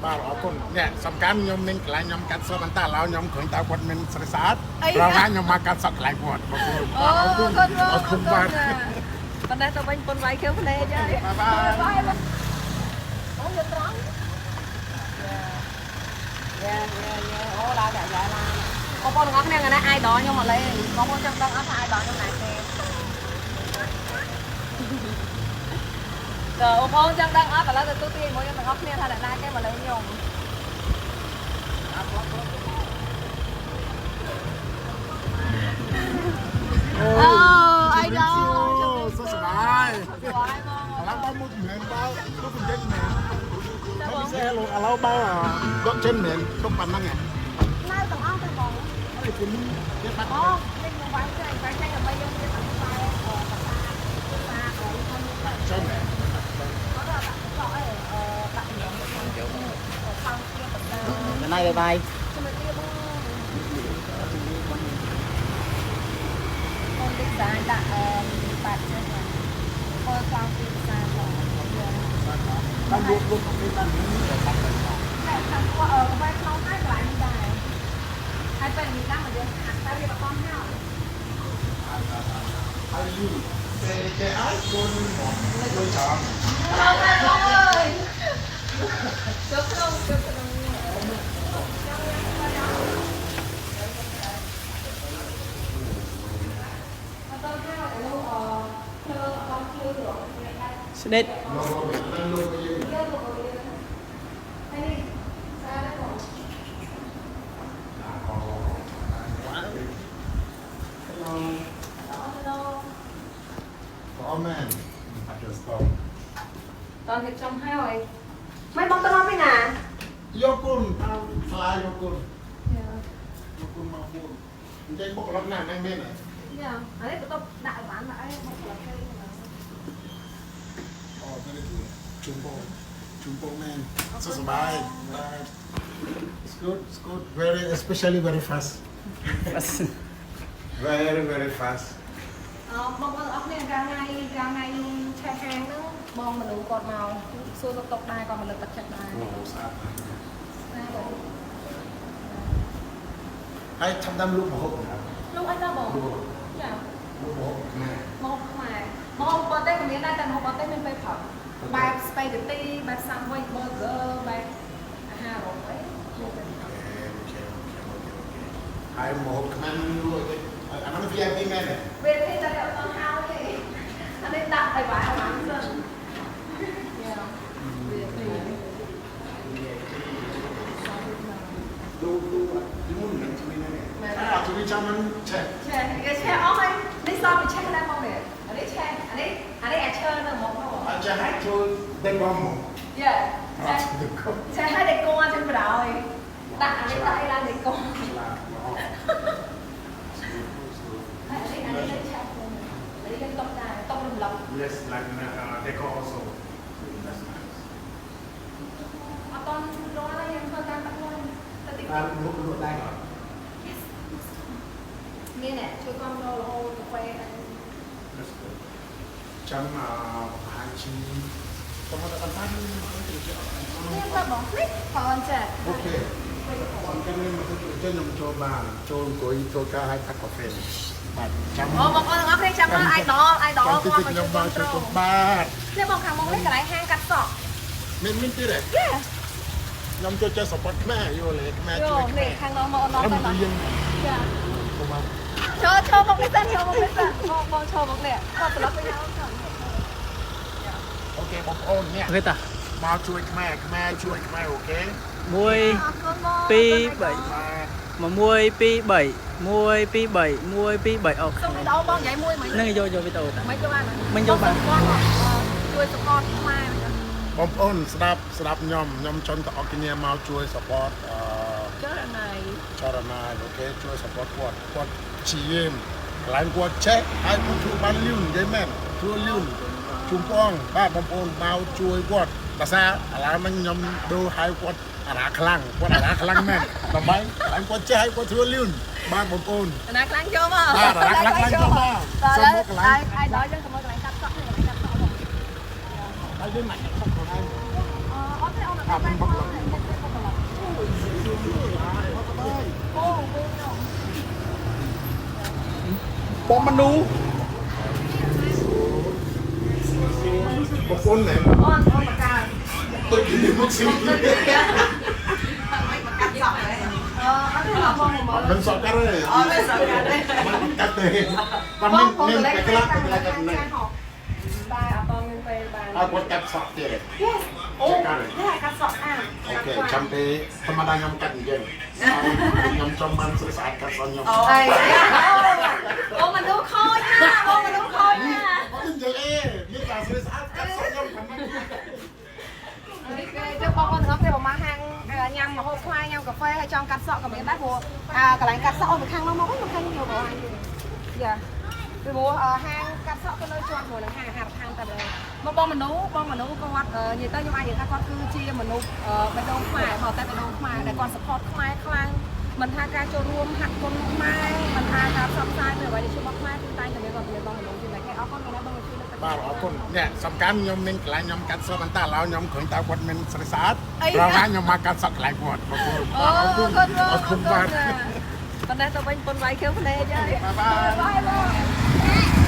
បាទអរគុណអ្នកសំខាន់ខ្ញុំមិនកន្លែងខ្ញុំកាត់សក់បន្តឡើយខ្ញុំគ្រាន់តែគាត់មិនស្រីស្អាតប្រហែលខ្ញុំមកកាត់សក់កន្លែងគាត់អរគុណអរគុណអរគុណបាទប៉ុន្តែទៅវិញប៉ុនវាយខៀវភ្នែកហើយបាយអូយកត្រង់យ៉ាអូដល់តែយ៉ាឡាបងប្អូនទាំងអស់គ្នាថ្ងៃនេះអាយដល់ខ្ញុំមកលេងបងប្អូនចង់ដឹងអត់ថាអាយដល់ខ្ញុំណាទេបងប្អូនចង់ដឹងអត់ឥឡូវទៅទូទាញមួយខ្ញុំទាំងអស់គ្នាថាអ្នកណាគេមកលេងខ្ញុំអូអាយដល់សុខសប្បាយឥឡូវបងមុខមែនបើទុកពេញមែនបងពិសេសលោកឥឡូវបើដកចិនមែនទុកប៉ុណ្ណឹងហ៎នៅទាំងអស់ទៅបងអីគុំគេបាត់អូនេះមកវាយចេញដើម្បីយើងមានអត្ថបទភាសារបស់ចិនមែនណៃបាយcon đi xài đã bạc cho mình coi con đi xài rồi con buộc buộc không đi ăn này thằng qua ở bên không ai lại như này hai bên mình đang mà được ăn tao đi bà con nhau ai đi cái ái con tôi chọn con ơi được không Sedit. Có men after stop. Toàn thịt trong hai rồi. Mấy bông tao với nè. Yokun, fly yokun. Yokun mau buồn. Jadi bok lắm nè, anh bên này. Dạ, ở đây tụi đại bán lại một lần cây. Jumbo man. So bye. It's good. It's good. Very, especially very fast. Very fast. Bông bông ốc này ra ngay chai hang đó, bông mà đủ cột màu, xua tộc đai còn một lần tập chặt đai. Hay thăm đâm lúc một hộp. Lúc anh đâu bông? Dạ. Lúc một hộp này. Một hộp này. Một hộp bò tết của mình đây, một hộp bò tết mình phải phở. Bài spaghetti, bài sandwich, burger, bài hà rồi đấy. Hai một hộp ăn luôn. Anh nói VIP man này. VIP ta đeo con hao gì? Anh ấy đặt phải vải mà ăn rồi. Lu muốn nhận cho mình này. À, tụi mình cho mình che. Che ốc anh. Đi sau mình che cái đai bông này. Ở đây che, ở đây chơi nữa một không? Anh che hết cho đem bom một. Dạ. Che hai để cô ăn trên rồi. Đặt ở đây ra để cô. Yes, like decor also. That's nice. Con đó là em hơn đang tặng luôn. Lúc đây hả? Yes. Nghe nè, cho con đâu là hôn quay. That's good. Chấm hai chi. Trong đó ăn phát Em là bỏ click còn trẻ. Ok. Còn cái này mà tôi cho nhầm cho bàn, cho cối cho cả hai tắc cà phê. Ồ, một con ngóc đây chăm ai đó con mà chụp con trâu. Nếu bọn hàng mong lấy cả lại hang cắt sọ. Mình tí đấy. Yeah. Nhóm cho support mẹ vô lấy mẹ chui. Yo, này hàng đó mà nó phải là. Dạ. Cho một cái sân, Con cho một nè. Con tự lắp với nhau không? Ok, bọc ôn nha. Ok ta. Mau chui mẹ chui mẹ ok. Mui pi 7 mà mui pi 7 mui pi 7 mui pi 7 ok. Xong đi đâu con vậy mui mày. Nâng vô với tàu ta. Mấy cho bạn. Mình vô bạn. Chui cho con mai. បងប្អូនស្ដាប់ខ្ញុំចង់ទៅអរគុណមកជួយ support ចរណៃអូខេជួយ support គាត់ជាយាមកន្លែងគាត់ចេះហើយគាត់ធ្វើបានលឿននិយាយមែនធ្វើលឿនជុំផងបាទបងប្អូនមកជួយគាត់ភាសាឥឡូវហ្នឹងខ្ញុំដូរហៅគាត់អារាខ្លាំងមែនដើម្បីឡើងគាត់ចេះហើយគាត់ធ្វើលឿនបាទបងប្អូនអារាខ្លាំងចូលមកបាទអារាខ្លាំងចូលមកសុំមកកន្លែងaiដល់យើងទៅមើលកន្លែងកាត់សក់នេះកន្លែងកាត់សក់បងហើយយើងមិនខុសខ្លួនឯងអត់ទេអូនអត់បាន បងមនុស្សបងប្អូនណែ អូនមកកាល tôi chỉ đi bút xí អត់ទេបងមក mình sợ cái đấy mình cắt đấy và បង mình បង nên លេខ phải តែ cái lát តែ cái lát cái này តែអត់តមានពេលបាន à quạt cắt sọt kìa អូនេះកាត់សក់អា ok chăm thế thầm mà đang nhom cắt gì nhom trong ban sửa sạch cắt sọt nhom អីបងមនុស្សខូចណាបងមនុស្សខូចណា có tin vậy như là sửa sạch cắt sọt nhom thầm នេះគេចុះបងប្អូនទាំងអស់គ្នាប្រហែលហាងញ៉ាំម្ហូបខ្មែរញ៉ាំកាហ្វេហើយចង់កាត់សក់ក៏មានដែរព្រោះកន្លែងកាត់សក់អូនទៅខាងនោះមកវិញមកខាងនេះយកបងអញយ៉ាពីព្រោះហាងកាត់សក់ទៅនៅជាប់ជាមួយនឹងហាងអាហារដ្ឋានតែម្ដងមកបងមនុស្សគាត់និយាយទៅខ្ញុំអាចនិយាយថាគាត់គឺជាមនុស្សបេះដូងខ្មែរបតែបេះដូងខ្មែរដែលគាត់ support ខ្មែរខ្លាំងមិនថាការចូលរួមហាត់គុណខ្មែរមិនថាការផ្សព្វផ្សាយពីអ្វីដែលជារបស់ខ្មែរគឺតែតែមានគាត់មានបងមនុស្សជាគេអរគុណបងបងជួយលើកទឹក បាទអរគុណនេះសំខាន់ខ្ញុំមានកន្លែងខ្ញុំកាត់សក់បន្តឥឡូវខ្ញុំឃើញតើគាត់មានស្រីស្អាតប្រហែលខ្ញុំមកកាត់សក់កន្លែងគាត់អរគុណ អូគាត់ អរគុណបាទ ប៉ុន្តែទៅវិញប៉ុនវាយខៀវភ្នែកហើយ បាយបាយ បាយបង